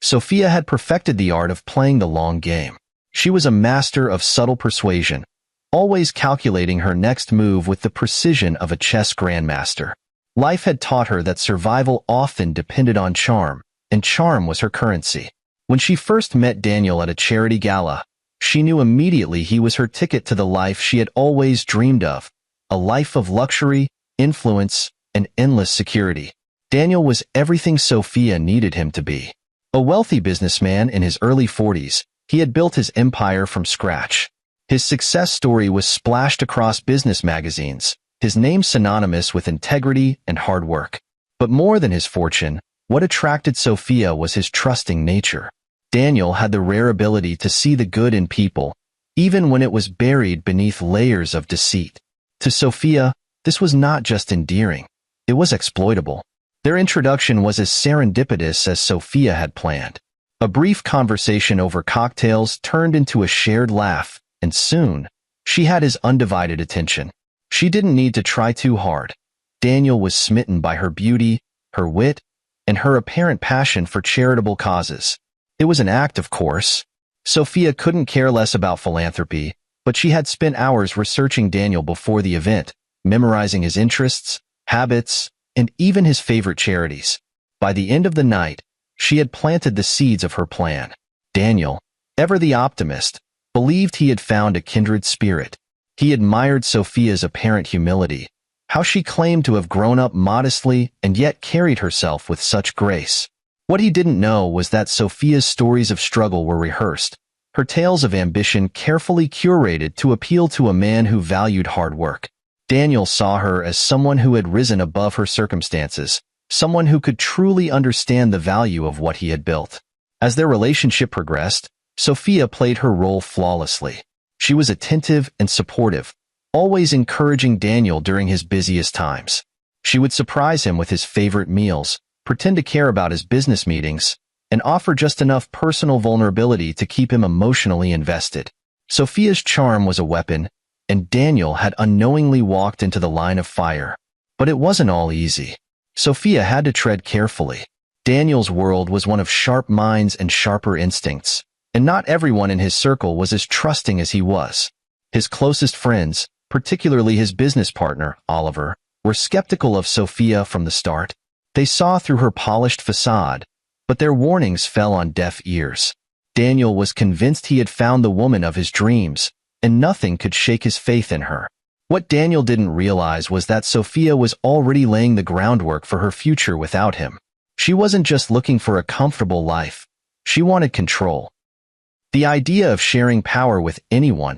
Sophia had perfected the art of playing the long game. She was a master of subtle persuasion, always calculating her next move with the precision of a chess grandmaster. Life had taught her that survival often depended on charm, and charm was her currency. When she first met Daniel at a charity gala, she knew immediately he was her ticket to the life she had always dreamed of, a life of luxury, influence, and endless security. Daniel was everything Sophia needed him to be. A wealthy businessman in his early 40s, he had built his empire from scratch. His success story was splashed across business magazines, his name synonymous with integrity and hard work. But more than his fortune, what attracted Sophia was his trusting nature. Daniel had the rare ability to see the good in people, even when it was buried beneath layers of deceit. To Sophia, this was not just endearing, it was exploitable. Their introduction was as serendipitous as Sophia had planned. A brief conversation over cocktails turned into a shared laugh, and soon, she had his undivided attention. She didn't need to try too hard. Daniel was smitten by her beauty, her wit, and her apparent passion for charitable causes. It was an act, of course. Sophia couldn't care less about philanthropy, but she had spent hours researching Daniel before the event, memorizing his interests, habits, and even his favorite charities. By the end of the night, she had planted the seeds of her plan. Daniel, ever the optimist, believed he had found a kindred spirit. He admired Sophia's apparent humility, how she claimed to have grown up modestly and yet carried herself with such grace. What he didn't know was that Sophia's stories of struggle were rehearsed, her tales of ambition carefully curated to appeal to a man who valued hard work. Daniel saw her as someone who had risen above her circumstances, someone who could truly understand the value of what he had built. As their relationship progressed, Sophia played her role flawlessly. She was attentive and supportive, always encouraging Daniel during his busiest times. She would surprise him with his favorite meals, pretend to care about his business meetings, and offer just enough personal vulnerability to keep him emotionally invested. Sophia's charm was a weapon, and Daniel had unknowingly walked into the line of fire. But it wasn't all easy. Sophia had to tread carefully. Daniel's world was one of sharp minds and sharper instincts, and not everyone in his circle was as trusting as he was. His closest friends, particularly his business partner, Oliver, were skeptical of Sophia from the start. They saw through her polished facade, but their warnings fell on deaf ears. Daniel was convinced he had found the woman of his dreams, and nothing could shake his faith in her. What Daniel didn't realize was that Sophia was already laying the groundwork for her future without him. She wasn't just looking for a comfortable life. She wanted control. The idea of sharing power with anyone,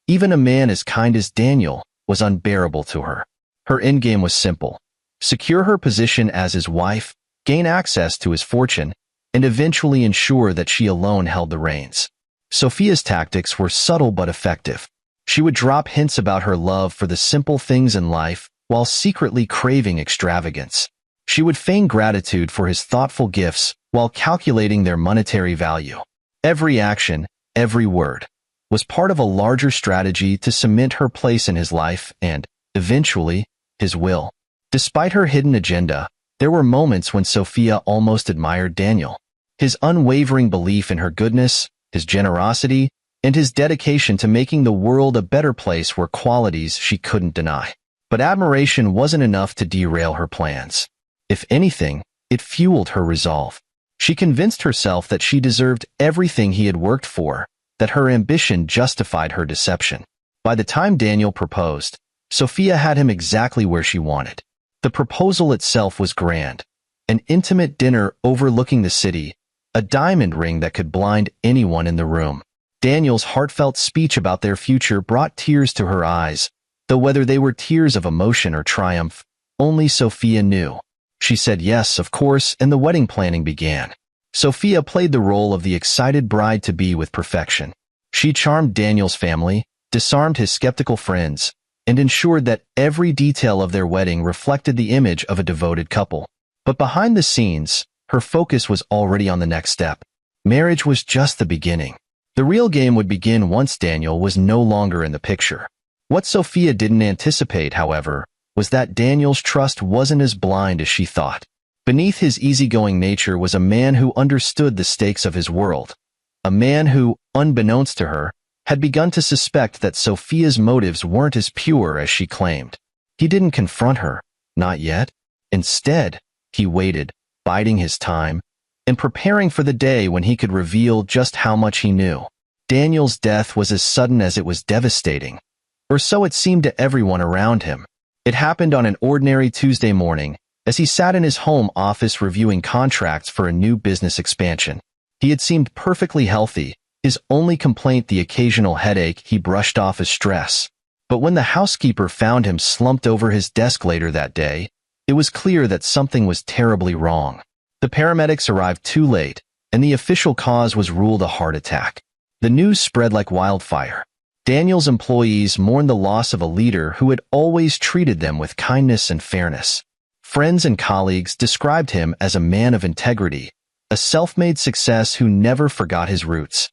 even a man as kind as Daniel, was unbearable to her. Her endgame was simple: secure her position as his wife, gain access to his fortune, and eventually ensure that she alone held the reins. Sophia's tactics were subtle but effective. She would drop hints about her love for the simple things in life while secretly craving extravagance. She would feign gratitude for his thoughtful gifts while calculating their monetary value. Every action, every word, was part of a larger strategy to cement her place in his life and, eventually, his will. Despite her hidden agenda, there were moments when Sophia almost admired Daniel. His unwavering belief in her goodness, his generosity, and his dedication to making the world a better place were qualities she couldn't deny. But admiration wasn't enough to derail her plans. If anything, it fueled her resolve. She convinced herself that she deserved everything he had worked for, that her ambition justified her deception. By the time Daniel proposed, Sophia had him exactly where she wanted. The proposal itself was grand: an intimate dinner overlooking the city, a diamond ring that could blind anyone in the room. Daniel's heartfelt speech about their future brought tears to her eyes, though whether they were tears of emotion or triumph, only Sophia knew. She said yes, of course, and the wedding planning began. Sophia played the role of the excited bride-to-be with perfection. She charmed Daniel's family, disarmed his skeptical friends, and ensured that every detail of their wedding reflected the image of a devoted couple. But behind the scenes, her focus was already on the next step. Marriage was just the beginning. The real game would begin once Daniel was no longer in the picture. What Sophia didn't anticipate, however, was that Daniel's trust wasn't as blind as she thought. Beneath his easygoing nature was a man who understood the stakes of his world, a man who, unbeknownst to her, had begun to suspect that Sophia's motives weren't as pure as she claimed. He didn't confront her, not yet. Instead, he waited, biding his time, and preparing for the day when he could reveal just how much he knew. Daniel's death was as sudden as it was devastating, or so it seemed to everyone around him. It happened on an ordinary Tuesday morning, as he sat in his home office reviewing contracts for a new business expansion. He had seemed perfectly healthy, his only complaint the occasional headache he brushed off as stress. But when the housekeeper found him slumped over his desk later that day, it was clear that something was terribly wrong. The paramedics arrived too late, and the official cause was ruled a heart attack. The news spread like wildfire. Daniel's employees mourned the loss of a leader who had always treated them with kindness and fairness. Friends and colleagues described him as a man of integrity, a self-made success who never forgot his roots.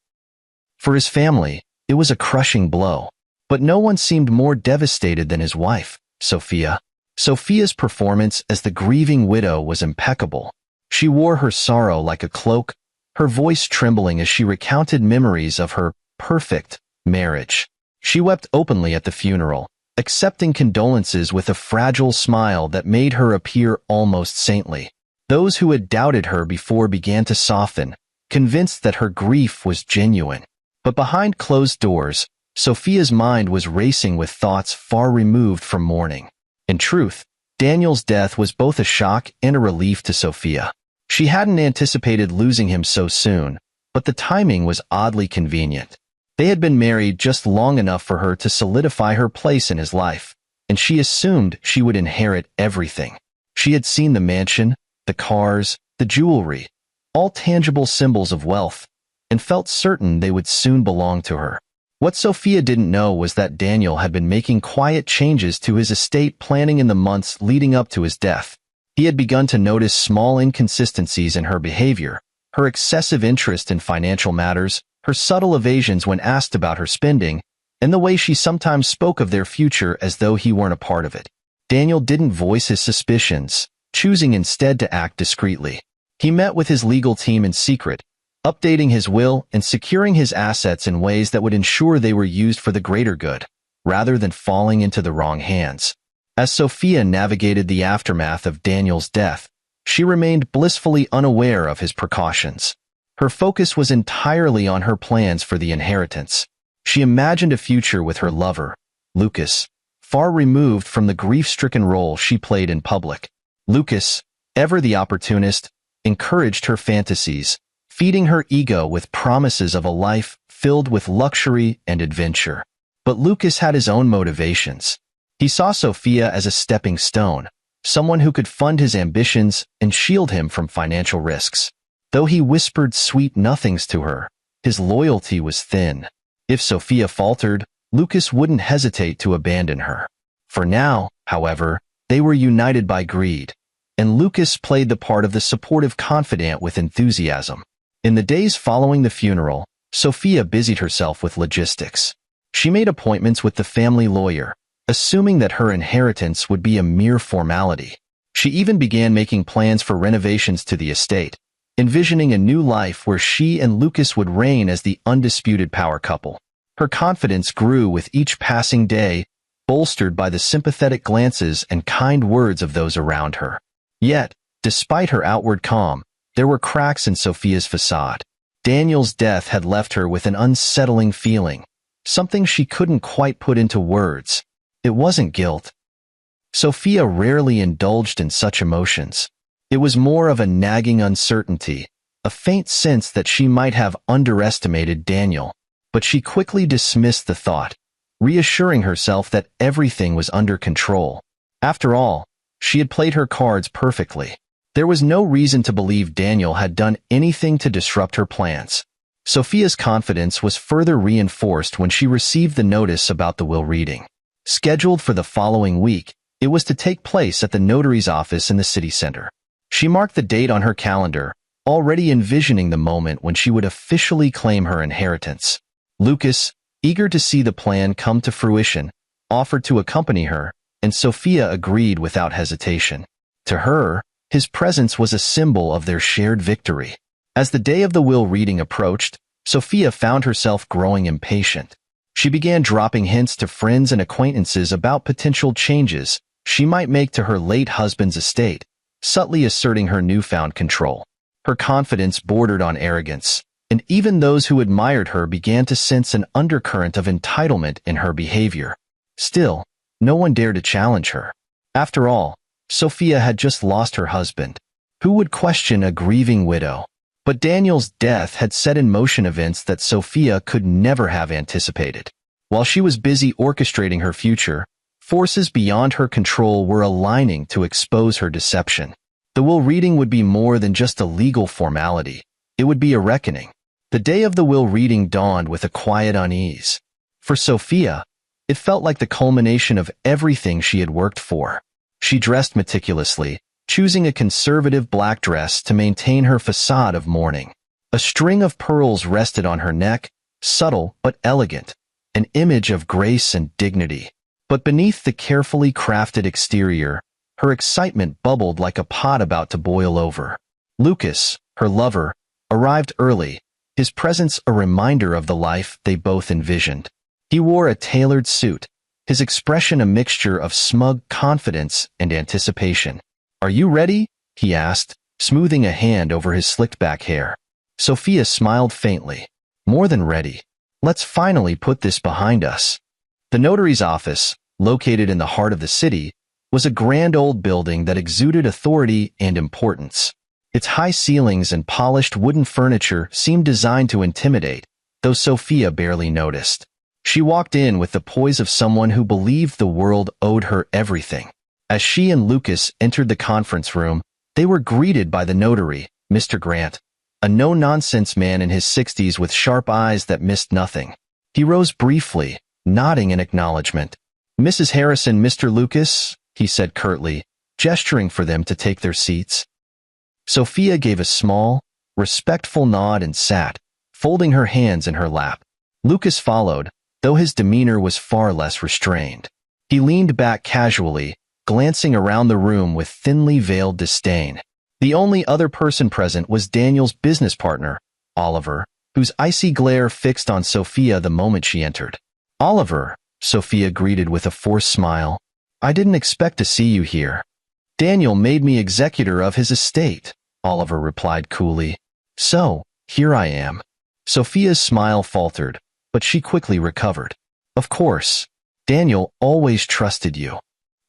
For his family, it was a crushing blow. But no one seemed more devastated than his wife, Sophia. Sophia's performance as the grieving widow was impeccable. She wore her sorrow like a cloak, her voice trembling as she recounted memories of her perfect marriage. She wept openly at the funeral, accepting condolences with a fragile smile that made her appear almost saintly. Those who had doubted her before began to soften, convinced that her grief was genuine. But behind closed doors, Sophia's mind was racing with thoughts far removed from mourning. In truth, Daniel's death was both a shock and a relief to Sophia. She hadn't anticipated losing him so soon, but the timing was oddly convenient. They had been married just long enough for her to solidify her place in his life, and she assumed she would inherit everything. She had seen the mansion, the cars, the jewelry, all tangible symbols of wealth, and felt certain they would soon belong to her. What Sophia didn't know was that Daniel had been making quiet changes to his estate planning in the months leading up to his death. He had begun to notice small inconsistencies in her behavior, her excessive interest in financial matters, her subtle evasions when asked about her spending, and the way she sometimes spoke of their future as though he weren't a part of it. Daniel didn't voice his suspicions, choosing instead to act discreetly. He met with his legal team in secret, updating his will and securing his assets in ways that would ensure they were used for the greater good, rather than falling into the wrong hands. As Sophia navigated the aftermath of Daniel's death, she remained blissfully unaware of his precautions. Her focus was entirely on her plans for the inheritance. She imagined a future with her lover, Lucas, far removed from the grief-stricken role she played in public. Lucas, ever the opportunist, encouraged her fantasies, feeding her ego with promises of a life filled with luxury and adventure. But Lucas had his own motivations. He saw Sophia as a stepping stone, someone who could fund his ambitions and shield him from financial risks. Though he whispered sweet nothings to her, his loyalty was thin. If Sophia faltered, Lucas wouldn't hesitate to abandon her. For now, however, they were united by greed, and Lucas played the part of the supportive confidant with enthusiasm. In the days following the funeral, Sophia busied herself with logistics. She made appointments with the family lawyer, assuming that her inheritance would be a mere formality. She even began making plans for renovations to the estate, envisioning a new life where she and Lucas would reign as the undisputed power couple. Her confidence grew with each passing day, bolstered by the sympathetic glances and kind words of those around her. Yet, despite her outward calm, there were cracks in Sophia's facade. Daniel's death had left her with an unsettling feeling, something she couldn't quite put into words. It wasn't guilt. Sophia rarely indulged in such emotions. It was more of a nagging uncertainty, a faint sense that she might have underestimated Daniel. But she quickly dismissed the thought, reassuring herself that everything was under control. After all, she had played her cards perfectly. There was no reason to believe Daniel had done anything to disrupt her plans. Sophia's confidence was further reinforced when she received the notice about the will reading. Scheduled for the following week, it was to take place at the notary's office in the city center. She marked the date on her calendar, already envisioning the moment when she would officially claim her inheritance. Lucas, eager to see the plan come to fruition, offered to accompany her, and Sophia agreed without hesitation. To her, His presence was a symbol of their shared victory. As the day of the will reading approached, Sophia found herself growing impatient. She began dropping hints to friends and acquaintances about potential changes she might make to her late husband's estate, subtly asserting her newfound control. Her confidence bordered on arrogance, and even those who admired her began to sense an undercurrent of entitlement in her behavior. Still, no one dared to challenge her. After all, Sophia had just lost her husband. Who would question a grieving widow? But Daniel's death had set in motion events that Sophia could never have anticipated. While she was busy orchestrating her future, forces beyond her control were aligning to expose her deception. The will reading would be more than just a legal formality. It would be a reckoning. The day of the will reading dawned with a quiet unease. For Sophia, it felt like the culmination of everything she had worked for. She dressed meticulously, choosing a conservative black dress to maintain her facade of mourning. A string of pearls rested on her neck, subtle but elegant, an image of grace and dignity. But beneath the carefully crafted exterior, her excitement bubbled like a pot about to boil over. Lucas, her lover, arrived early, his presence a reminder of the life they both envisioned. He wore a tailored suit, his expression a mixture of smug confidence and anticipation. "Are you ready?" he asked, smoothing a hand over his slicked-back hair. Sophia smiled faintly. "More than ready. Let's finally put this behind us." The notary's office, located in the heart of the city, was a grand old building that exuded authority and importance. Its high ceilings and polished wooden furniture seemed designed to intimidate, though Sophia barely noticed. She walked in with the poise of someone who believed the world owed her everything. As she and Lucas entered the conference room, they were greeted by the notary, Mr. Grant, a no-nonsense man in his 60s with sharp eyes that missed nothing. He rose briefly, nodding in acknowledgement. "Mrs. Harrison, Mr. Lucas," he said curtly, gesturing for them to take their seats. Sophia gave a small, respectful nod and sat, folding her hands in her lap. Lucas followed, though his demeanor was far less restrained. He leaned back casually, glancing around the room with thinly veiled disdain. The only other person present was Daniel's business partner, Oliver, whose icy glare fixed on Sophia the moment she entered. "Oliver," Sophia greeted with a forced smile, "I didn't expect to see you here." "Daniel made me executor of his estate," Oliver replied coolly. "So, here I am." Sophia's smile faltered, but she quickly recovered. "Of course. Daniel always trusted you."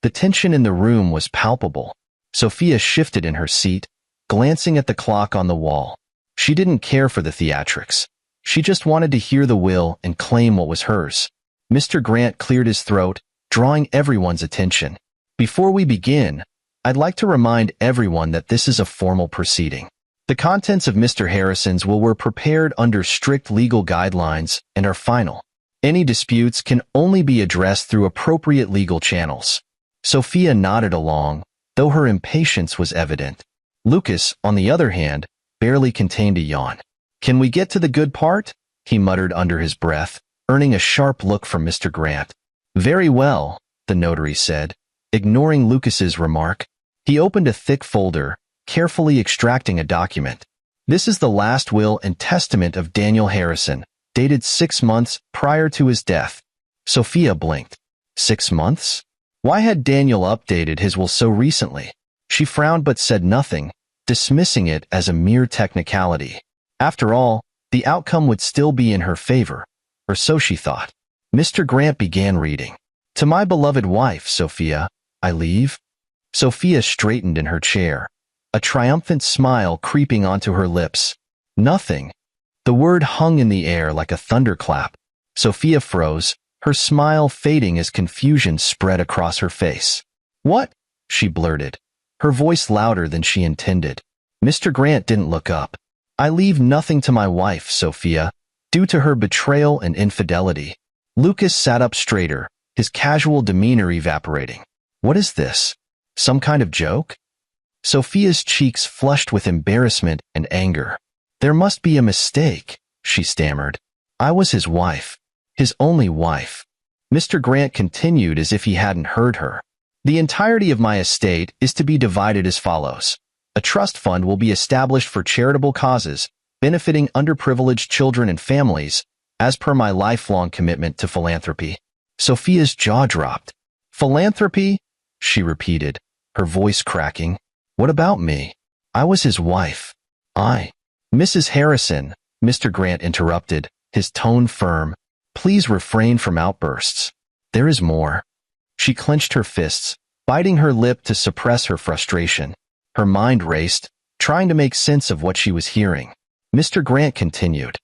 The tension in the room was palpable. Sophia shifted in her seat, glancing at the clock on the wall. She didn't care for the theatrics. She just wanted to hear the will and claim what was hers. Mr. Grant cleared his throat, drawing everyone's attention. "Before we begin, I'd like to remind everyone that this is a formal proceeding. The contents of Mr. Harrison's will were prepared under strict legal guidelines and are final. Any disputes can only be addressed through appropriate legal channels." Sophia nodded along, though her impatience was evident. Lucas, on the other hand, barely contained a yawn. "Can we get to the good part?" he muttered under his breath, earning a sharp look from Mr. Grant. "Very well," the notary said, ignoring Lucas's remark. He opened a thick folder, carefully extracting a document. "This is the last will and testament of Daniel Harrison, dated 6 months prior to his death." Sophia blinked. 6 months? Why had Daniel updated his will so recently? She frowned but said nothing, dismissing it as a mere technicality. After all, the outcome would still be in her favor, or so she thought. Mr. Grant began reading. "To my beloved wife, Sophia, I leave." Sophia straightened in her chair, a triumphant smile creeping onto her lips. "Nothing." The word hung in the air like a thunderclap. Sophia froze, her smile fading as confusion spread across her face. "What?" she blurted, her voice louder than she intended. Mr. Grant didn't look up. "I leave nothing to my wife, Sophia, due to her betrayal and infidelity." Lucas sat up straighter, his casual demeanor evaporating. "What is this? Some kind of joke?" Sophia's cheeks flushed with embarrassment and anger. "There must be a mistake," she stammered. "I was his wife. His only wife." Mr. Grant continued as if he hadn't heard her. "The entirety of my estate is to be divided as follows. A trust fund will be established for charitable causes, benefiting underprivileged children and families, as per my lifelong commitment to philanthropy. Sophia's jaw dropped. Philanthropy? She repeated, her voice cracking. What about me? I was his wife. Mrs. Harrison, Mr. Grant interrupted, his tone firm. Please refrain from outbursts. There is more. She clenched her fists, biting her lip to suppress her frustration. Her mind raced, trying to make sense of what she was hearing. Mr. Grant continued.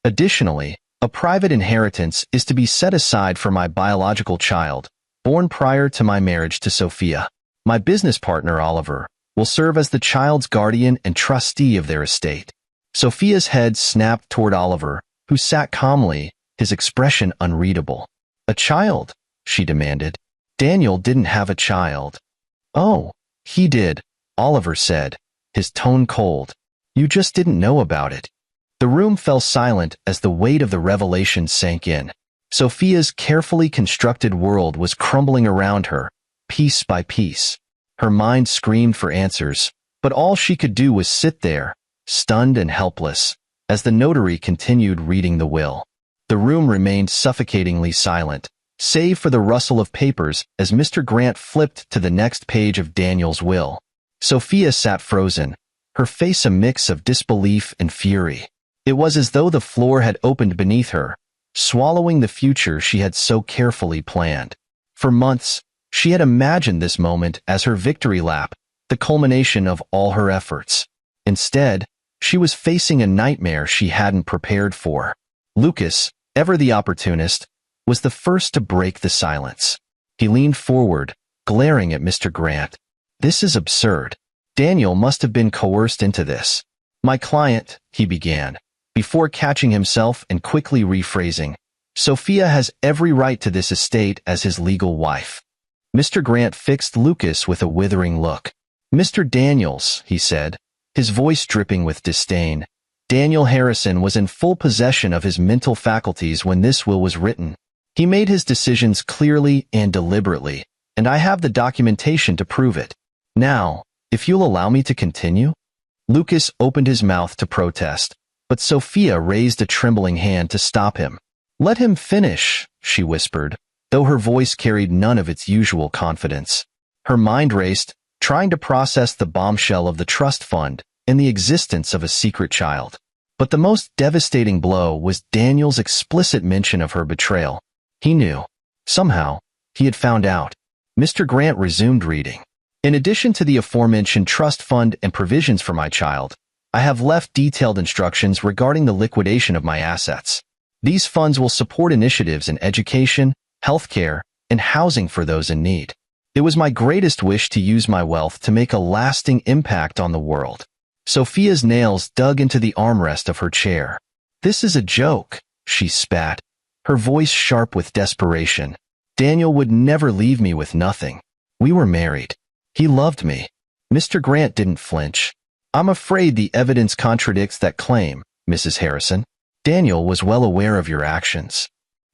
Additionally, a private inheritance is to be set aside for my biological child, born prior to my marriage to Sophia. My business partner, Oliver, will serve as the child's guardian and trustee of their estate. Sophia's head snapped toward Oliver, who sat calmly, his expression unreadable. A child? She demanded. Daniel didn't have a child. Oh, he did, Oliver said, his tone cold. You just didn't know about it. The room fell silent as the weight of the revelation sank in. Sophia's carefully constructed world was crumbling around her, piece by piece. Her mind screamed for answers, but all she could do was sit there, stunned and helpless, as the notary continued reading the will. The room remained suffocatingly silent, save for the rustle of papers as Mr. Grant flipped to the next page of Daniel's will. Sophia sat frozen, her face a mix of disbelief and fury. It was as though the floor had opened beneath her, swallowing the future she had so carefully planned. For months, she had imagined this moment as her victory lap, the culmination of all her efforts. Instead, she was facing a nightmare she hadn't prepared for. Lucas, ever the opportunist, was the first to break the silence. He leaned forward, glaring at Mr. Grant. This is absurd. Daniel must have been coerced into this. My client, he began, before catching himself and quickly rephrasing. Sophia has every right to this estate as his legal wife. Mr. Grant fixed Lucas with a withering look. Mr. Daniels, he said, his voice dripping with disdain. Daniel Harrison was in full possession of his mental faculties when this will was written. He made his decisions clearly and deliberately, and I have the documentation to prove it. Now, if you'll allow me to continue? Lucas opened his mouth to protest, but Sophia raised a trembling hand to stop him. Let him finish, she whispered, though her voice carried none of its usual confidence. Her mind raced, trying to process the bombshell of the trust fund and the existence of a secret child. But the most devastating blow was Daniel's explicit mention of her betrayal. He knew. Somehow, he had found out. Mr. Grant resumed reading. In addition to the aforementioned trust fund and provisions for my child, I have left detailed instructions regarding the liquidation of my assets. These funds will support initiatives in education, healthcare, and housing for those in need. It was my greatest wish to use my wealth to make a lasting impact on the world. Sophia's nails dug into the armrest of her chair. This is a joke, she spat, her voice sharp with desperation. Daniel would never leave me with nothing. We were married. He loved me. Mr. Grant didn't flinch. I'm afraid the evidence contradicts that claim, Mrs. Harrison. Daniel was well aware of your actions.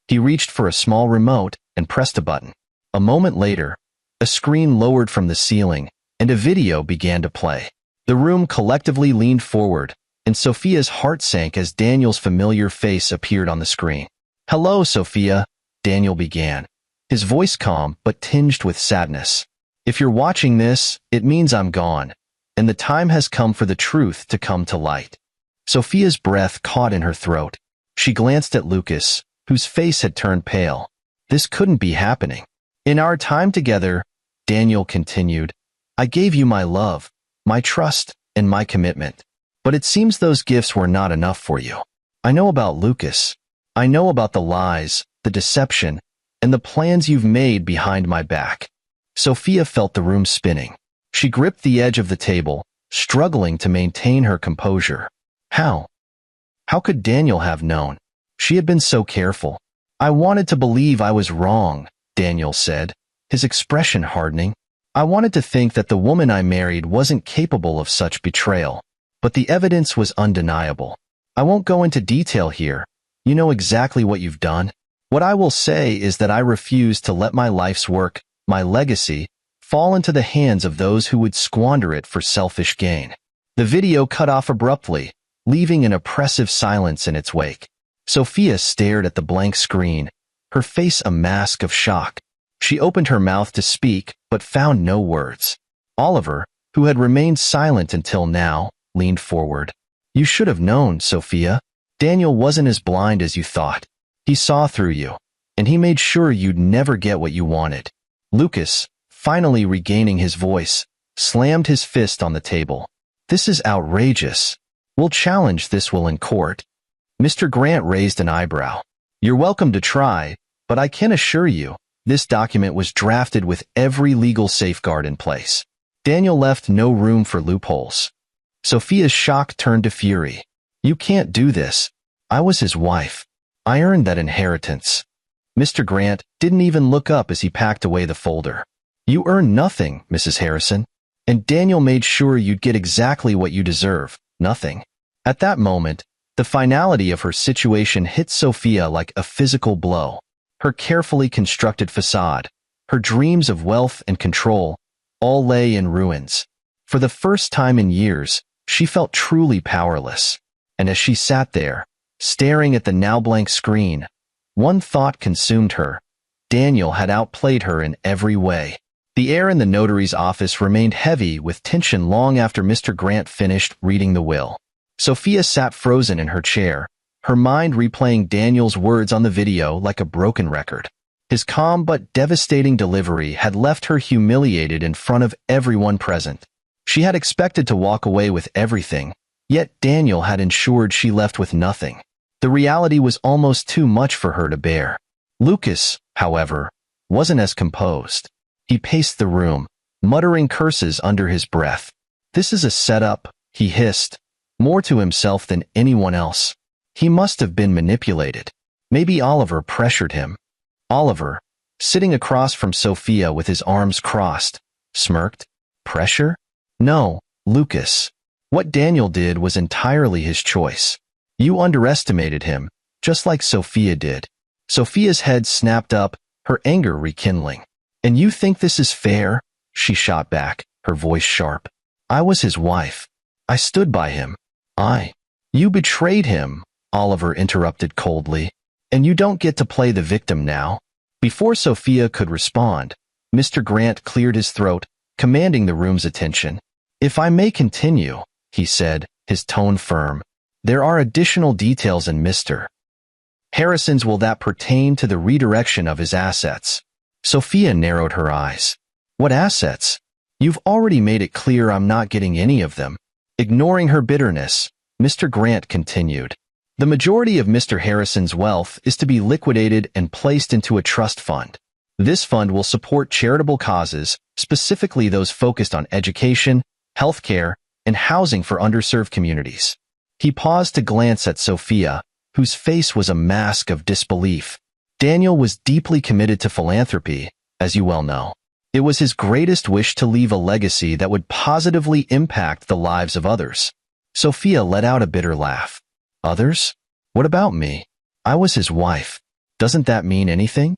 He reached for a small remote and pressed a button. A moment later, a screen lowered from the ceiling, and a video began to play. The room collectively leaned forward, and Sophia's heart sank as Daniel's familiar face appeared on the screen. Hello, Sophia, Daniel began, his voice calm but tinged with sadness. If you're watching this, it means I'm gone, and the time has come for the truth to come to light. Sophia's breath caught in her throat. She glanced at Lucas, whose face had turned pale. This couldn't be happening. In our time together, Daniel continued, I gave you my love, my trust, and my commitment. But it seems those gifts were not enough for you. I know about Lucas. I know about the lies, the deception, and the plans you've made behind my back. Sophia felt the room spinning. She gripped the edge of the table, struggling to maintain her composure. How? How could Daniel have known? She had been so careful. I wanted to believe I was wrong, Daniel said, his expression hardening. I wanted to think that the woman I married wasn't capable of such betrayal. But the evidence was undeniable. I won't go into detail here. You know exactly what you've done. What I will say is that I refuse to let my life's work, my legacy, fall into the hands of those who would squander it for selfish gain. The video cut off abruptly, leaving an oppressive silence in its wake. Sophia stared at the blank screen, her face a mask of shock. She opened her mouth to speak, but found no words. Oliver, who had remained silent until now, leaned forward. "You should have known, Sophia. Daniel wasn't as blind as you thought. He saw through you, and he made sure you'd never get what you wanted." Lucas, finally regaining his voice, slammed his fist on the table. "This is outrageous. We'll challenge this in court." Mr. Grant raised an eyebrow. "You're welcome to try, but I can assure you, this document was drafted with every legal safeguard in place. Daniel left no room for loopholes." Sophia's shock turned to fury. "You can't do this. I was his wife. I earned that inheritance." Mr. Grant didn't even look up as he packed away the folder. "You earned nothing, Mrs. Harrison. And Daniel made sure you'd get exactly what you deserve, nothing." At that moment, the finality of her situation hit Sophia like a physical blow. Her carefully constructed facade, her dreams of wealth and control, all lay in ruins. For the first time in years, she felt truly powerless. And as she sat there, staring at the now blank screen, one thought consumed her. Daniel had outplayed her in every way. The air in the notary's office remained heavy with tension long after Mr. Grant finished reading the will. Sophia sat frozen in her chair, her mind replaying Daniel's words on the video like a broken record. His calm but devastating delivery had left her humiliated in front of everyone present. She had expected to walk away with everything, yet Daniel had ensured she left with nothing. The reality was almost too much for her to bear. Lucas, however, wasn't as composed. He paced the room, muttering curses under his breath. "This is a setup," he hissed, more to himself than anyone else. He must have been manipulated. Maybe Oliver pressured him. Oliver, sitting across from Sophia with his arms crossed, smirked. "Pressure? No, Lucas. What Daniel did was entirely his choice. You underestimated him, just like Sophia did." Sophia's head snapped up, her anger rekindling. "And you think this is fair?" she shot back, her voice sharp. "I was his wife. I stood by him. You betrayed him," Oliver interrupted coldly. "And you don't get to play the victim now." Before Sophia could respond, Mr. Grant cleared his throat, commanding the room's attention. "If I may continue," he said, his tone firm, "there are additional details in Mr. Harrison's will that pertain to the redirection of his assets." Sophia narrowed her eyes. "What assets? You've already made it clear I'm not getting any of them." Ignoring her bitterness, Mr. Grant continued. "The majority of Mr. Harrison's wealth is to be liquidated and placed into a trust fund. This fund will support charitable causes, specifically those focused on education, healthcare, and housing for underserved communities." He paused to glance at Sophia, whose face was a mask of disbelief. Daniel was deeply committed to philanthropy, as you well know. It was his greatest wish to leave a legacy that would positively impact the lives of others. Sophia let out a bitter laugh. "Others? What about me? I was his wife. Doesn't that mean anything?"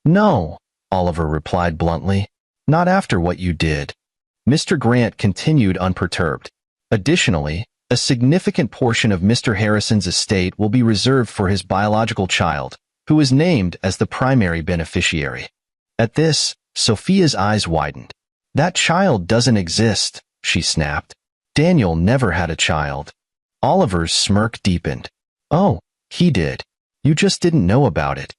"No," Oliver replied bluntly. "Not after what you did." Mr. Grant continued unperturbed. "Additionally, a significant portion of Mr. Harrison's estate will be reserved for his biological child, who is named as the primary beneficiary." At this, Sophia's eyes widened. "That child doesn't exist," she snapped. "Daniel never had a child." Oliver's smirk deepened. "Oh, he did. You just didn't know about it."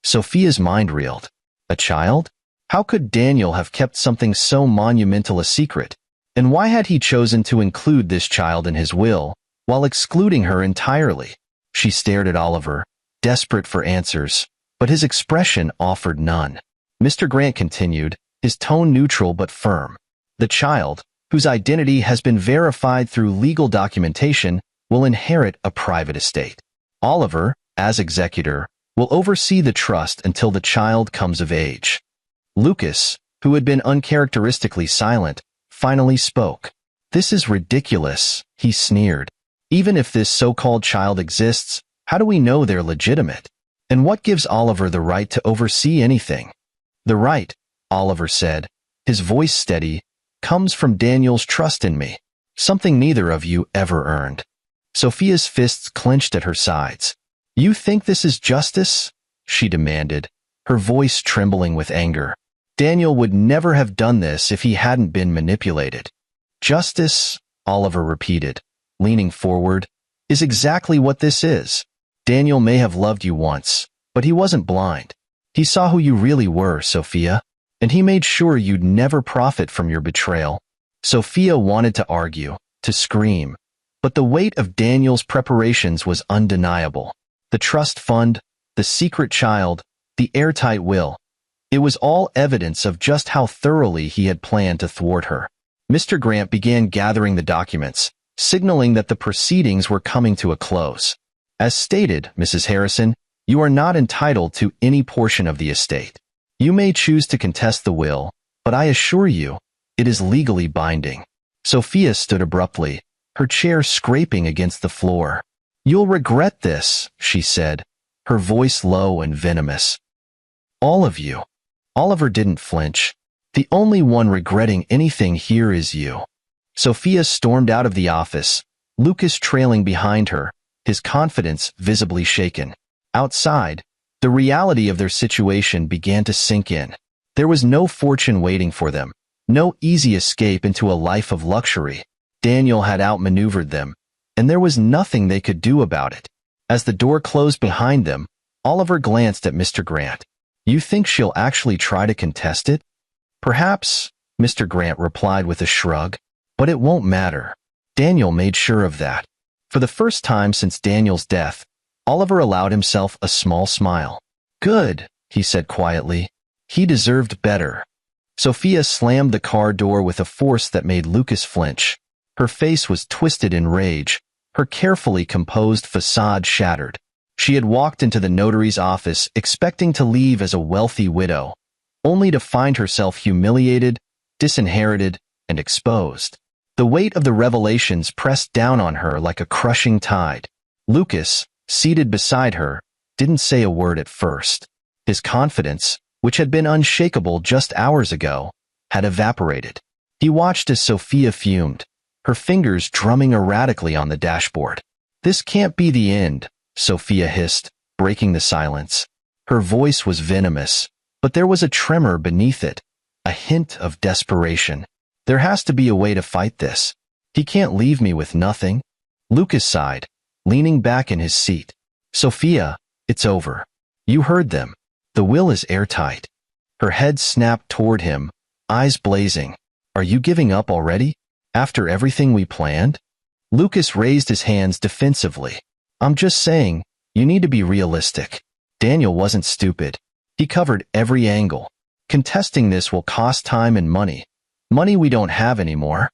Sophia's mind reeled. A child? How could Daniel have kept something so monumental a secret? And why had he chosen to include this child in his will, while excluding her entirely? She stared at Oliver, desperate for answers, but his expression offered none. Mr. Grant continued, his tone neutral but firm. "The child, whose identity has been verified through legal documentation, will inherit a private estate. Oliver, as executor, will oversee the trust until the child comes of age." Lucas, who had been uncharacteristically silent, finally spoke. "This is ridiculous," he sneered. "Even if this so-called child exists, how do we know they're legitimate? And what gives Oliver the right to oversee anything?" "The right," Oliver said, his voice steady, comes from Daniel's trust in me, something neither of you ever earned. Sophia's fists clenched at her sides. You think this is justice? She demanded, her voice trembling with anger. Daniel would never have done this if he hadn't been manipulated. Justice, Oliver repeated, leaning forward, is exactly what this is. Daniel may have loved you once, but he wasn't blind. He saw who you really were, Sophia, and he made sure you'd never profit from your betrayal. Sophia wanted to argue, to scream, but the weight of Daniel's preparations was undeniable. The trust fund, the secret child, the airtight will. It was all evidence of just how thoroughly he had planned to thwart her. Mr. Grant began gathering the documents, signaling that the proceedings were coming to a close. As stated, Mrs. Harrison, you are not entitled to any portion of the estate. You may choose to contest the will, but I assure you, it is legally binding. Sophia stood abruptly, her chair scraping against the floor. You'll regret this, she said, her voice low and venomous. All of you. Oliver didn't flinch. The only one regretting anything here is you. Sophia stormed out of the office, Lucas trailing behind her, his confidence visibly shaken. Outside, the reality of their situation began to sink in. There was no fortune waiting for them, no easy escape into a life of luxury. Daniel had outmaneuvered them, and there was nothing they could do about it. As the door closed behind them, Oliver glanced at Mr. Grant. You think she'll actually try to contest it? Perhaps, Mr. Grant replied with a shrug, but it won't matter. Daniel made sure of that. For the first time since Daniel's death, Oliver allowed himself a small smile. Good, he said quietly. He deserved better. Sophia slammed the car door with a force that made Lucas flinch. Her face was twisted in rage, her carefully composed facade shattered. She had walked into the notary's office expecting to leave as a wealthy widow, only to find herself humiliated, disinherited, and exposed. The weight of the revelations pressed down on her like a crushing tide. Lucas, seated beside her, didn't say a word at first. His confidence, which had been unshakable just hours ago, had evaporated. He watched as Sophia fumed, her fingers drumming erratically on the dashboard. This can't be the end, Sophia hissed, breaking the silence. Her voice was venomous, but there was a tremor beneath it, a hint of desperation. There has to be a way to fight this. He can't leave me with nothing. Lucas sighed, leaning back in his seat. Sophia, it's over. You heard them. The will is airtight. Her head snapped toward him, eyes blazing. Are you giving up already? After everything we planned? Lucas raised his hands defensively. I'm just saying, you need to be realistic. Daniel wasn't stupid. He covered every angle. Contesting this will cost time and money. Money we don't have anymore.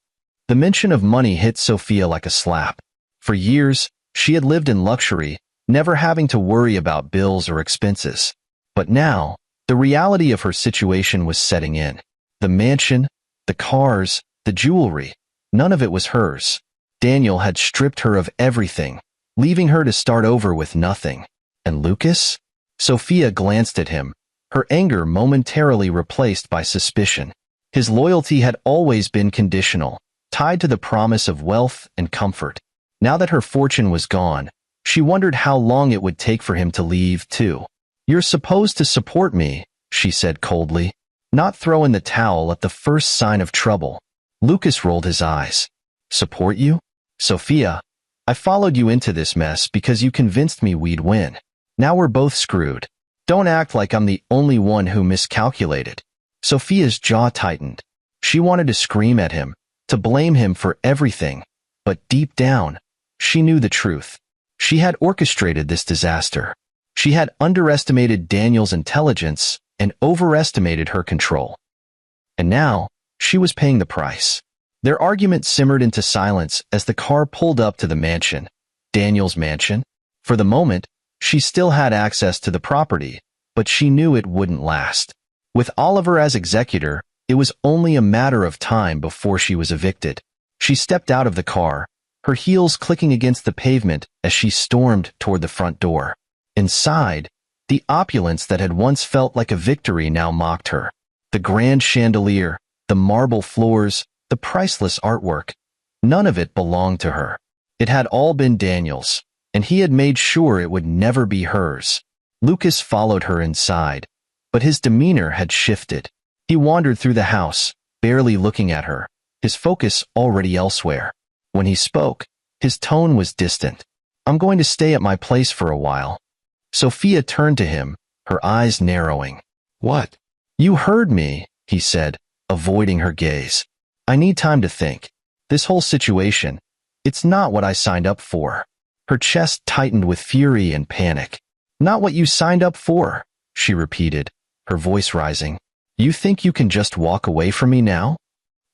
The mention of money hit Sophia like a slap. For years, she had lived in luxury, never having to worry about bills or expenses. But now, the reality of her situation was setting in. The mansion, the cars, the jewelry, none of it was hers. Daniel had stripped her of everything, leaving her to start over with nothing. And Lucas? Sophia glanced at him, her anger momentarily replaced by suspicion. His loyalty had always been conditional, tied to the promise of wealth and comfort. Now that her fortune was gone, she wondered how long it would take for him to leave, too. You're supposed to support me, she said coldly, not throw in the towel at the first sign of trouble. Lucas rolled his eyes. Support you? Sophia, I followed you into this mess because you convinced me we'd win. Now we're both screwed. Don't act like I'm the only one who miscalculated. Sophia's jaw tightened. She wanted to scream at him, to blame him for everything, but deep down, she knew the truth. She had orchestrated this disaster. She had underestimated Daniel's intelligence and overestimated her control. And now, she was paying the price. Their argument simmered into silence as the car pulled up to the mansion, Daniel's mansion. For the moment, she still had access to the property, but she knew it wouldn't last. With Oliver as executor, it was only a matter of time before she was evicted. She stepped out of the car, her heels clicking against the pavement as she stormed toward the front door. Inside, the opulence that had once felt like a victory now mocked her. The grand chandelier, the marble floors, the priceless artwork. None of it belonged to her. It had all been Daniel's, and he had made sure it would never be hers. Lucas followed her inside, but his demeanor had shifted. He wandered through the house, barely looking at her, his focus already elsewhere. When he spoke, his tone was distant. "I'm going to stay at my place for a while." Sophia turned to him, her eyes narrowing. "What?" "You heard me," he said, avoiding her gaze. "I need time to think. This whole situation, it's not what I signed up for." Her chest tightened with fury and panic. "Not what you signed up for," she repeated, her voice rising. "You think you can just walk away from me now?"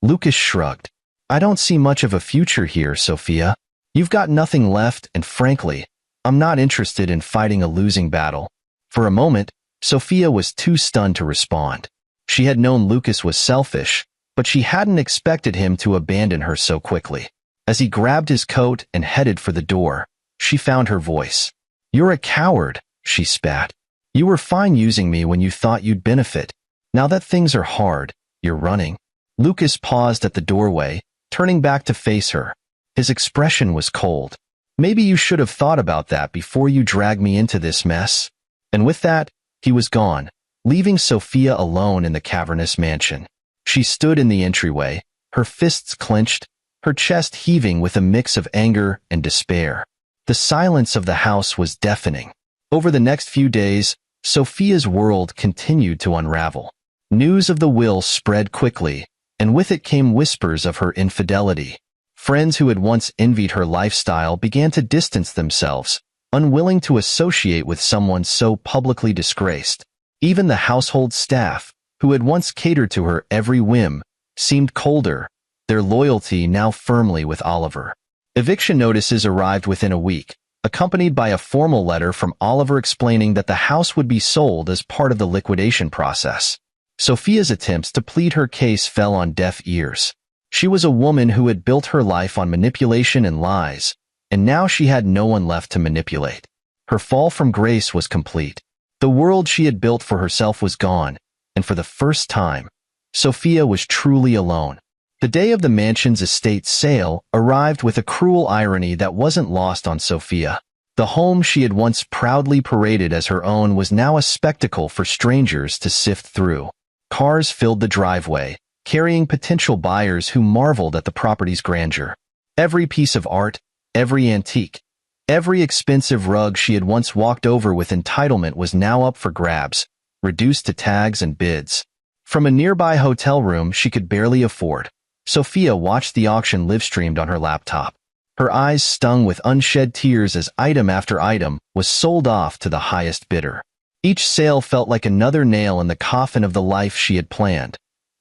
Lucas shrugged. "I don't see much of a future here, Sophia. You've got nothing left, and frankly, I'm not interested in fighting a losing battle." For a moment, Sophia was too stunned to respond. She had known Lucas was selfish, but she hadn't expected him to abandon her so quickly. As he grabbed his coat and headed for the door, she found her voice. "You're a coward," she spat. "You were fine using me when you thought you'd benefit. Now that things are hard, you're running." Lucas paused at the doorway, turning back to face her. His expression was cold. "Maybe you should have thought about that before you dragged me into this mess." And with that, he was gone, leaving Sophia alone in the cavernous mansion. She stood in the entryway, her fists clenched, her chest heaving with a mix of anger and despair. The silence of the house was deafening. Over the next few days, Sophia's world continued to unravel. News of the will spread quickly, and with it came whispers of her infidelity. Friends who had once envied her lifestyle began to distance themselves, unwilling to associate with someone so publicly disgraced. Even the household staff, who had once catered to her every whim, seemed colder, their loyalty now firmly with Oliver. Eviction notices arrived within a week, accompanied by a formal letter from Oliver explaining that the house would be sold as part of the liquidation process. Sophia's attempts to plead her case fell on deaf ears. She was a woman who had built her life on manipulation and lies, and now she had no one left to manipulate. Her fall from grace was complete. The world she had built for herself was gone, and for the first time, Sophia was truly alone. The day of the mansion's estate sale arrived with a cruel irony that wasn't lost on Sophia. The home she had once proudly paraded as her own was now a spectacle for strangers to sift through. Cars filled the driveway, carrying potential buyers who marveled at the property's grandeur. Every piece of art, every antique, every expensive rug she had once walked over with entitlement was now up for grabs, reduced to tags and bids. From a nearby hotel room she could barely afford, Sophia watched the auction live-streamed on her laptop. Her eyes stung with unshed tears as item after item was sold off to the highest bidder. Each sale felt like another nail in the coffin of the life she had planned,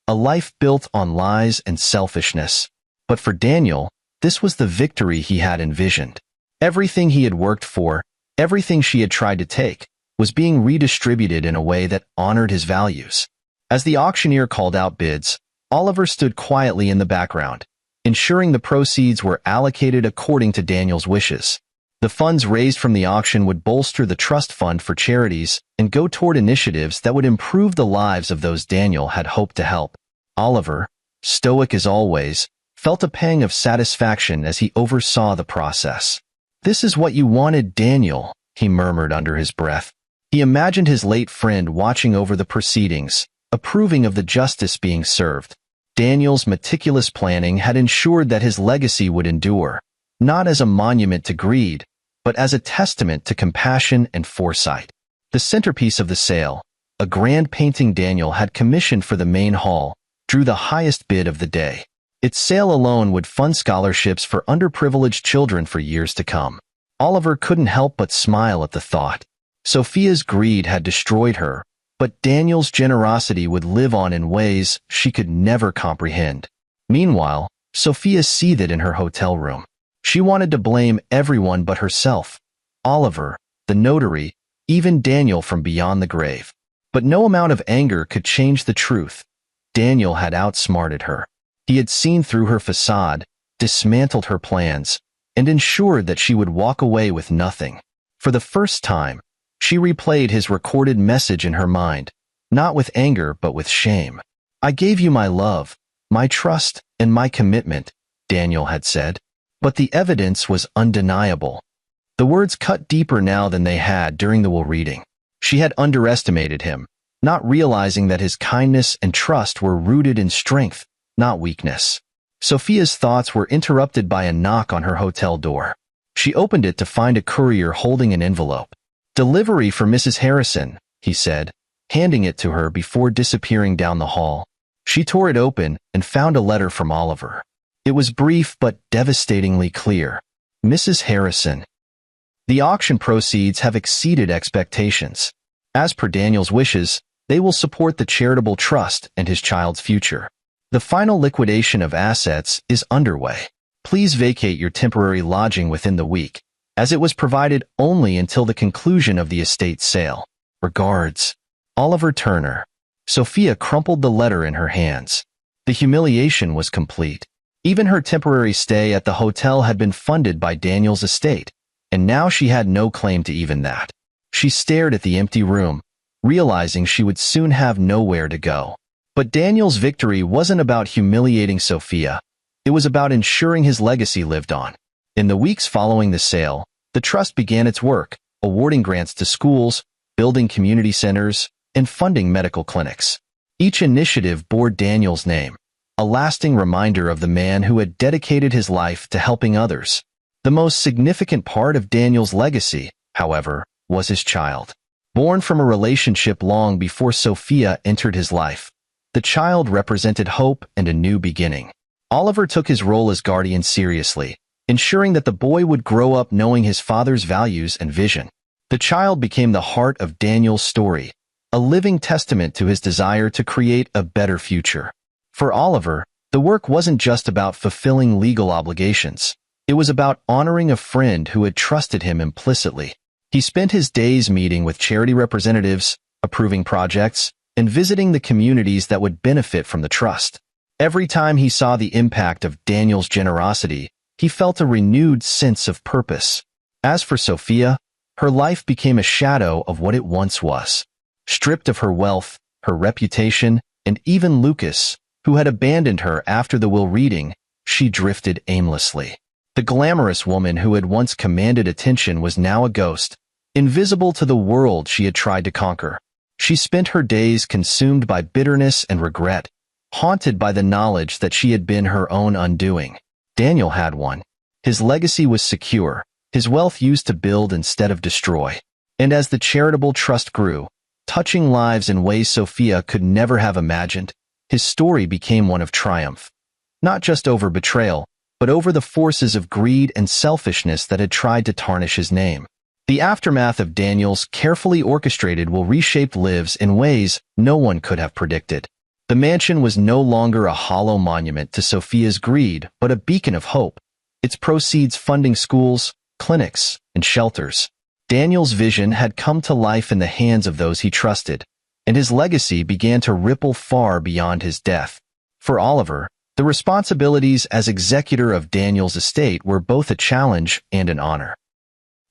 a life built on lies and selfishness. But for Daniel, this was the victory he had envisioned. Everything he had worked for, everything she had tried to take, was being redistributed in a way that honored his values. As the auctioneer called out bids, Oliver stood quietly in the background, ensuring the proceeds were allocated according to Daniel's wishes. The funds raised from the auction would bolster the trust fund for charities and go toward initiatives that would improve the lives of those Daniel had hoped to help. Oliver, stoic as always, felt a pang of satisfaction as he oversaw the process. "This is what you wanted, Daniel," he murmured under his breath. He imagined his late friend watching over the proceedings, approving of the justice being served. Daniel's meticulous planning had ensured that his legacy would endure, not as a monument to greed, but as a testament to compassion and foresight. The centerpiece of the sale, a grand painting Daniel had commissioned for the main hall, drew the highest bid of the day. Its sale alone would fund scholarships for underprivileged children for years to come. Oliver couldn't help but smile at the thought. Sophia's greed had destroyed her, but Daniel's generosity would live on in ways she could never comprehend. Meanwhile, Sophia seethed in her hotel room. She wanted to blame everyone but herself, Oliver, the notary, even Daniel from beyond the grave. But no amount of anger could change the truth. Daniel had outsmarted her. He had seen through her facade, dismantled her plans, and ensured that she would walk away with nothing. For the first time, she replayed his recorded message in her mind, not with anger but with shame. "I gave you my love, "My trust and my commitment," Daniel had said. But the evidence was undeniable. The words cut deeper now than they had during the will reading. She had underestimated him, not realizing that his kindness and trust were rooted in strength, not weakness. Sophia's thoughts were interrupted by a knock on her hotel door. She opened it to find a courier holding an envelope. "Delivery for Mrs. Harrison," he said, handing it to her before disappearing down the hall. She tore it open and found a letter from Oliver. It was brief but devastatingly clear. "Mrs. Harrison, the auction proceeds have exceeded expectations. As per Daniel's wishes, they will support the charitable trust and his child's future. The final liquidation of assets is underway. Please vacate your temporary lodging within the week, as it was provided only until the conclusion of the estate sale. Regards, Oliver Turner." Sophia crumpled the letter in her hands. The humiliation was complete. Even her temporary stay at the hotel had been funded by Daniel's estate, and now she had no claim to even that. She stared at the empty room, realizing she would soon have nowhere to go. But Daniel's victory wasn't about humiliating Sophia. It was about ensuring his legacy lived on. In the weeks following the sale, the trust began its work, awarding grants to schools, building community centers, and funding medical clinics. Each initiative bore Daniel's name, a lasting reminder of the man who had dedicated his life to helping others. The most significant part of Daniel's legacy, however, was his child. Born from a relationship long before Sophia entered his life, the child represented hope and a new beginning. Oliver took his role as guardian seriously, ensuring that the boy would grow up knowing his father's values and vision. The child became the heart of Daniel's story, a living testament to his desire to create a better future. For Oliver, the work wasn't just about fulfilling legal obligations. It was about honoring a friend who had trusted him implicitly. He spent his days meeting with charity representatives, approving projects, and visiting the communities that would benefit from the trust. Every time he saw the impact of Daniel's generosity, he felt a renewed sense of purpose. As for Sophia, her life became a shadow of what it once was. Stripped of her wealth, her reputation, and even Lucas, who had abandoned her after the will reading, she drifted aimlessly. The glamorous woman who had once commanded attention was now a ghost, invisible to the world she had tried to conquer. She spent her days consumed by bitterness and regret, haunted by the knowledge that she had been her own undoing. Daniel had one. His legacy was secure, his wealth used to build instead of destroy. And as the charitable trust grew, touching lives in ways Sophia could never have imagined, his story became one of triumph. Not just over betrayal, but over the forces of greed and selfishness that had tried to tarnish his name. The aftermath of Daniel's carefully orchestrated will reshaped lives in ways no one could have predicted. The mansion was no longer a hollow monument to Sophia's greed, but a beacon of hope, its proceeds funding schools, clinics, and shelters. Daniel's vision had come to life in the hands of those he trusted, and his legacy began to ripple far beyond his death. For Oliver, the responsibilities as executor of Daniel's estate were both a challenge and an honor.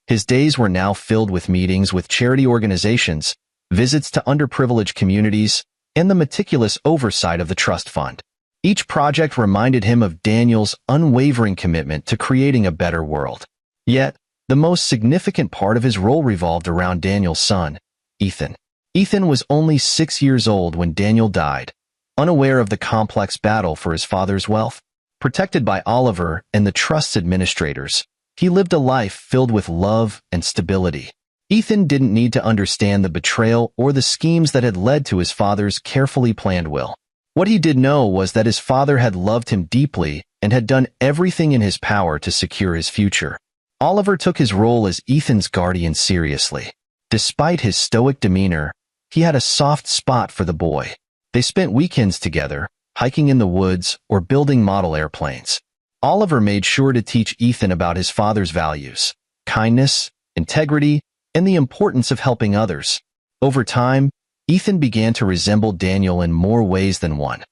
His days were now filled with meetings with charity organizations, visits to underprivileged communities, and the meticulous oversight of the trust fund. Each project reminded him of Daniel's unwavering commitment to creating a better world. Yet, the most significant part of his role revolved around Daniel's son, Ethan. Ethan was only 6 years old when Daniel died, unaware of the complex battle for his father's wealth. Protected by Oliver and the trust's administrators, he lived a life filled with love and stability. Ethan didn't need to understand the betrayal or the schemes that had led to his father's carefully planned will. What he did know was that his father had loved him deeply and had done everything in his power to secure his future. Oliver took his role as Ethan's guardian seriously. Despite his stoic demeanor, he had a soft spot for the boy. They spent weekends together, hiking in the woods or building model airplanes. Oliver made sure to teach Ethan about his father's values, kindness, integrity, and the importance of helping others. Over time, Ethan began to resemble Daniel in more ways than one,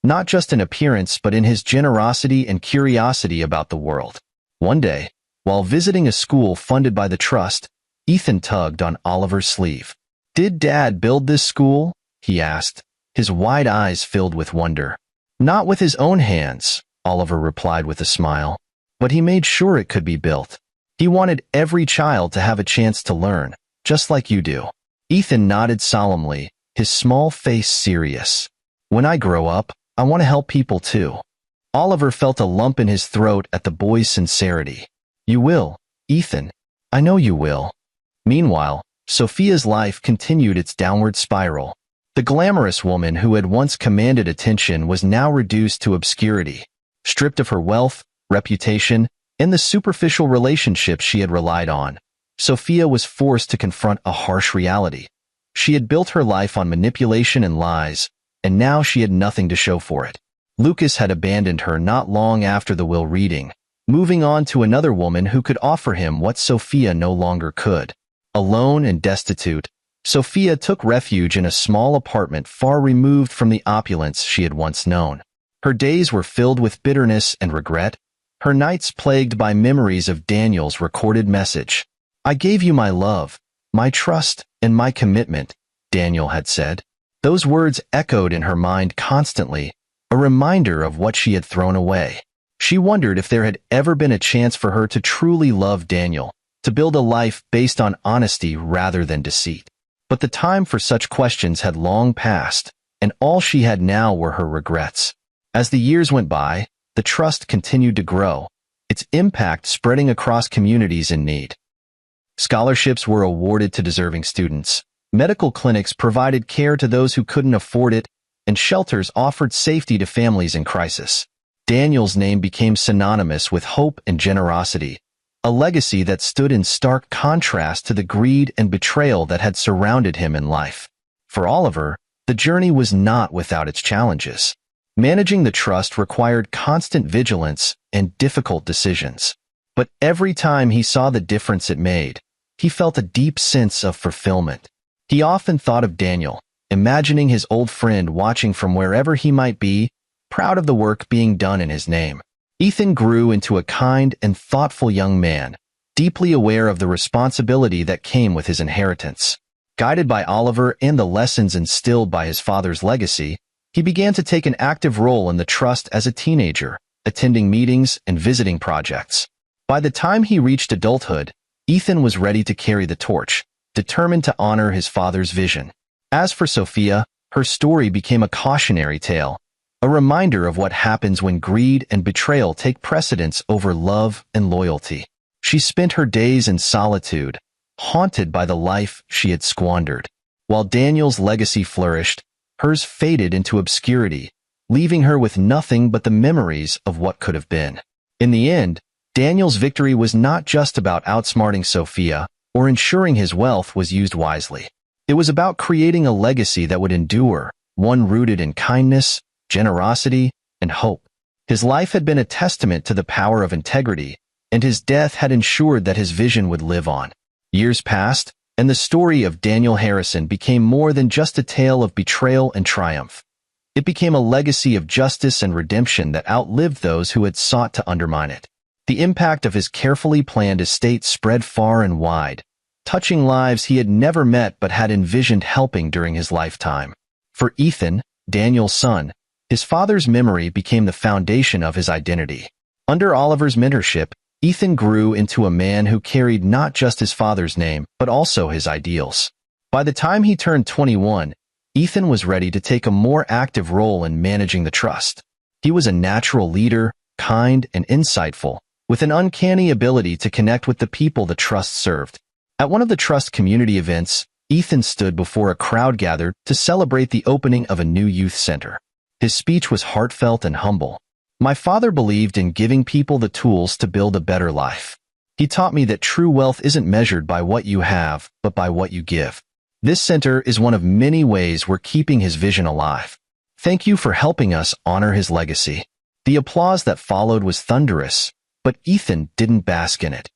not just in appearance but in his generosity and curiosity about the world. One day, while visiting a school funded by the trust, Ethan tugged on Oliver's sleeve. "Did Dad build this school?" he asked, his wide eyes filled with wonder. Not with his own hands, Oliver replied with a smile, but he made sure it could be built. He wanted every child to have a chance to learn, just like you do. Ethan nodded solemnly, his small face serious. When I grow up, I want to help people too. Oliver felt a lump in his throat at the boy's sincerity. You will, Ethan. I know you will. Meanwhile, Sophia's life continued its downward spiral. The glamorous woman who had once commanded attention was now reduced to obscurity. Stripped of her wealth, reputation, and the superficial relationships she had relied on, Sophia was forced to confront a harsh reality. She had built her life on manipulation and lies, and now she had nothing to show for it. Lucas had abandoned her not long after the will reading, moving on to another woman who could offer him what Sophia no longer could. Alone and destitute, Sophia took refuge in a small apartment far removed from the opulence she had once known. Her days were filled with bitterness and regret, her nights plagued by memories of Daniel's recorded message. I gave you my love, my trust, and my commitment, Daniel had said. Those words echoed in her mind constantly, a reminder of what she had thrown away. She wondered if there had ever been a chance for her to truly love Daniel, to build a life based on honesty rather than deceit. But the time for such questions had long passed, and all she had now were her regrets. As the years went by, the trust continued to grow, its impact spreading across communities in need. Scholarships were awarded to deserving students, medical clinics provided care to those who couldn't afford it, and shelters offered safety to families in crisis. Daniel's name became synonymous with hope and generosity, a legacy that stood in stark contrast to the greed and betrayal that had surrounded him in life. For Oliver, the journey was not without its challenges. Managing the trust required constant vigilance and difficult decisions. But every time he saw the difference it made, he felt a deep sense of fulfillment. He often thought of Daniel, imagining his old friend watching from wherever he might be, proud of the work being done in his name. Ethan grew into a kind and thoughtful young man, deeply aware of the responsibility that came with his inheritance. Guided by Oliver and the lessons instilled by his father's legacy, he began to take an active role in the trust as a teenager, attending meetings and visiting projects. By the time he reached adulthood, Ethan was ready to carry the torch, determined to honor his father's vision. As for Sophia, her story became a cautionary tale, a reminder of what happens when greed and betrayal take precedence over love and loyalty. She spent her days in solitude, haunted by the life she had squandered. While Daniel's legacy flourished, hers faded into obscurity, leaving her with nothing but the memories of what could have been. In the end, Daniel's victory was not just about outsmarting Sophia or ensuring his wealth was used wisely. It was about creating a legacy that would endure, one rooted in kindness, generosity, and hope. His life had been a testament to the power of integrity, and his death had ensured that his vision would live on. Years passed, and the story of Daniel Harrison became more than just a tale of betrayal and triumph. It became a legacy of justice and redemption that outlived those who had sought to undermine it. The impact of his carefully planned estate spread far and wide, touching lives he had never met but had envisioned helping during his lifetime. For Ethan, Daniel's son, his father's memory became the foundation of his identity. Under Oliver's mentorship, Ethan grew into a man who carried not just his father's name, but also his ideals. By the time he turned 21, Ethan was ready to take a more active role in managing the trust. He was a natural leader, kind and insightful, with an uncanny ability to connect with the people the trust served. At one of the trust community events, Ethan stood before a crowd gathered to celebrate the opening of a new youth center. His speech was heartfelt and humble. My father believed in giving people the tools to build a better life. He taught me that true wealth isn't measured by what you have, but by what you give. This center is one of many ways we're keeping his vision alive. Thank you for helping us honor his legacy. The applause that followed was thunderous, but Ethan didn't bask in it.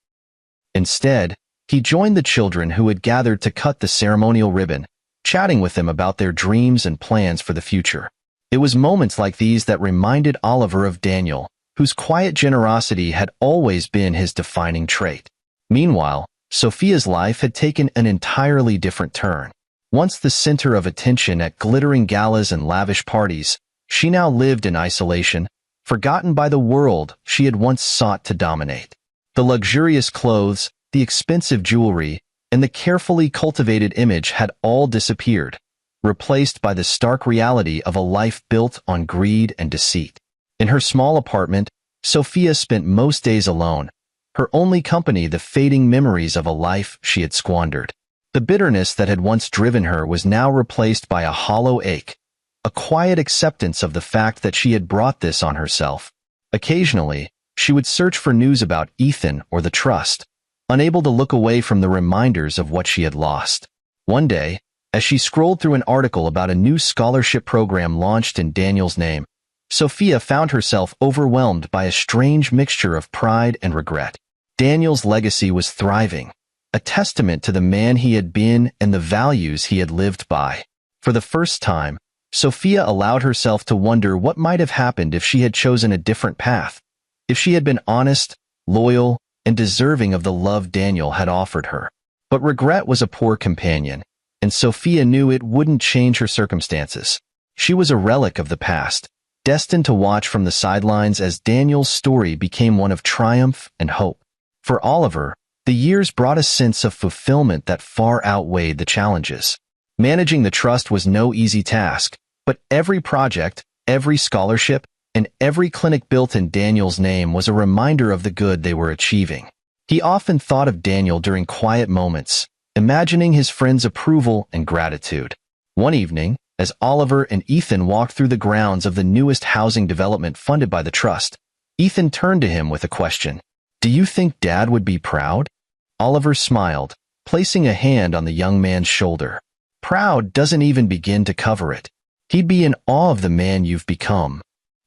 Instead, he joined the children who had gathered to cut the ceremonial ribbon, chatting with them about their dreams and plans for the future. It was moments like these that reminded Oliver of Daniel, whose quiet generosity had always been his defining trait. Meanwhile, Sophia's life had taken an entirely different turn. Once the center of attention at glittering galas and lavish parties, She now lived in isolation, forgotten by the world she had once sought to dominate. The luxurious clothes, the expensive jewelry, and the carefully cultivated image had all disappeared, replaced by the stark reality of a life built on greed and deceit. In her small apartment, Sophia spent most days alone, her only company the fading memories of a life she had squandered. The bitterness that had once driven her was now replaced by a hollow ache, a quiet acceptance of the fact that she had brought this on herself. Occasionally, she would search for news about Ethan or the trust, unable to look away from the reminders of what she had lost. One day, as she scrolled through an article about a new scholarship program launched in Daniel's name, Sophia found herself overwhelmed by a strange mixture of pride and regret. Daniel's legacy was thriving, a testament to the man he had been and the values he had lived by. For the first time, Sophia allowed herself to wonder what might have happened if she had chosen a different path, if she had been honest, loyal, and deserving of the love Daniel had offered her. But regret was a poor companion, and Sophia knew it wouldn't change her circumstances. She was a relic of the past, destined to watch from the sidelines as Daniel's story became one of triumph and hope. For Oliver, the years brought a sense of fulfillment that far outweighed the challenges. Managing the trust was no easy task, but every project, every scholarship, and every clinic built in Daniel's name was a reminder of the good they were achieving. He often thought of Daniel during quiet moments, imagining his friends' approval and gratitude. One evening, as Oliver and Ethan walked through the grounds of the newest housing development funded by the trust, Ethan turned to him with a question. "Do you think Dad would be proud?" Oliver smiled, placing a hand on the young man's shoulder. "Proud doesn't even begin to cover it. He'd be in awe of the man you've become."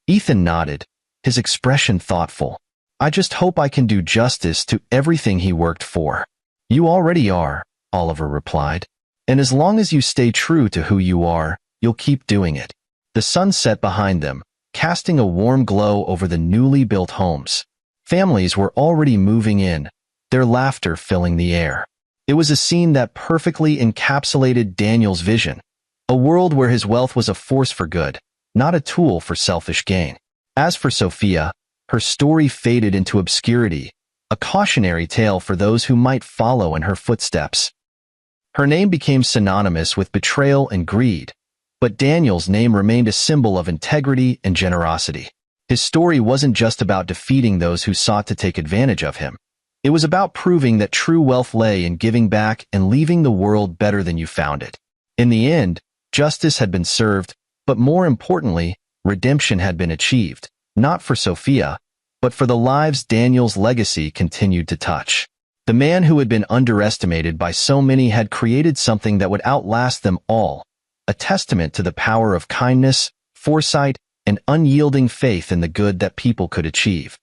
Ethan nodded, his expression thoughtful. "I just hope I can do justice to everything he worked for." "You already are," Oliver replied. "And as long as you stay true to who you are, you'll keep doing it." The sun set behind them, casting a warm glow over the newly built homes. Families were already moving in, their laughter filling the air. It was a scene that perfectly encapsulated Daniel's vision, a world where his wealth was a force for good, not a tool for selfish gain. As for Sophia, her story faded into obscurity, a cautionary tale for those who might follow in her footsteps. Her name became synonymous with betrayal and greed, but Daniel's name remained a symbol of integrity and generosity. His story wasn't just about defeating those who sought to take advantage of him. It was about proving that true wealth lay in giving back and leaving the world better than you found it. In the end, justice had been served, but more importantly, redemption had been achieved, not for Sophia, but for the lives Daniel's legacy continued to touch. The man who had been underestimated by so many had created something that would outlast them all, a testament to the power of kindness, foresight, and unyielding faith in the good that people could achieve.